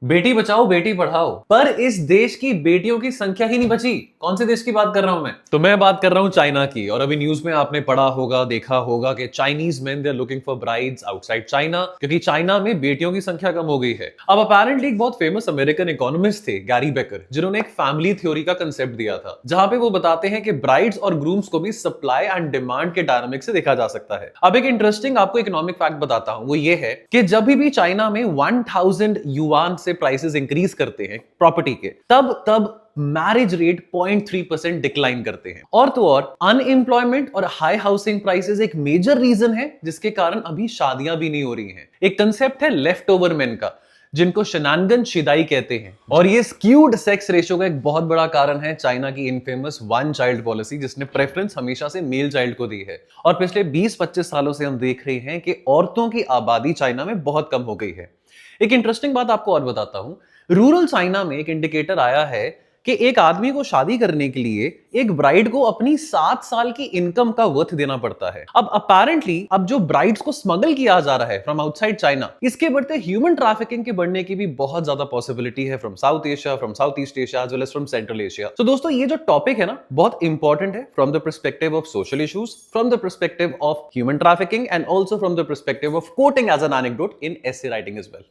बेटी बचाओ बेटी पढ़ाओ, पर इस देश की बेटियों की संख्या ही नहीं बची। कौन से देश की बात कर रहा हूं मैं? तो मैं बात कर रहा हूं चाइना की। और अभी न्यूज में आपने पढ़ा होगा, देखा होगा कि Chinese men they are looking for brides outside China, क्योंकि चाइना में बेटियों की संख्या कम हो गई है। अब अपेरेंटली एक बहुत फेमस अमेरिकन इकोनॉमिस्ट थे गैरी बेकर, जिन्होंने एक फैमिली थ्योरी का कंसेप्ट दिया था, जहां पे वो बताते हैं कि ब्राइड्स और ग्रूम्स को भी सप्लाई एंड डिमांड के डायनामिक से देखा जा सकता है। अब एक इंटरेस्टिंग आपको इकोनॉमिक फैक्ट बताता हूं, वो ये है कि जब भी चाइना में 1000 युआन से प्राइसेस इंक्रीज करते हैं प्रॉपर्टी के, तब तब मैरिज रेट 0.3% डिक्लाइन करते हैं। और तो और अनएम्प्लॉयमेंट और हाई हाउसिंग प्राइसेस एक मेजर रीजन है जिसके कारण अभी शादियां भी नहीं हो रही हैं। एक कंसेप्ट है लेफ्ट ओवर मेन का, जिनको शनानगन शिदाई कहते हैं, और ये स्क्यूड सेक्स रेशियो का एक बहुत बड़ा कारण है चाइना की इनफेमस वन चाइल्ड पॉलिसी, जिसने प्रेफरेंस हमेशा से मेल चाइल्ड को दी है। और पिछले 20-25 सालों से हम देख रहे हैं कि औरतों की आबादी चाइना में बहुत कम हो गई है। एक इंटरेस्टिंग बात आपको और बताता हूं, रूरल चाइना में एक इंडिकेटर आया है कि एक आदमी को शादी करने के लिए एक ब्राइड को अपनी 7 साल की इनकम का वर्थ देना पड़ता है। अब अपेरेंटली अब जो ब्राइड्स को स्मगल किया जा रहा है फ्रॉम आउटसाइड चाइना, इसके बढ़ते ह्यूमन ट्रैफिकिंग के बढ़ने की भी बहुत ज्यादा पॉसिबिलिटी है from South Asia, from South East Asia as well as from Central Asia. तो दोस्तों, ये जो टॉपिक है ना, बहुत इंपॉर्टेंट है from the perspective of social issues, from the perspective of human trafficking and also from the perspective of quoting as an anecdote in essay writing as well.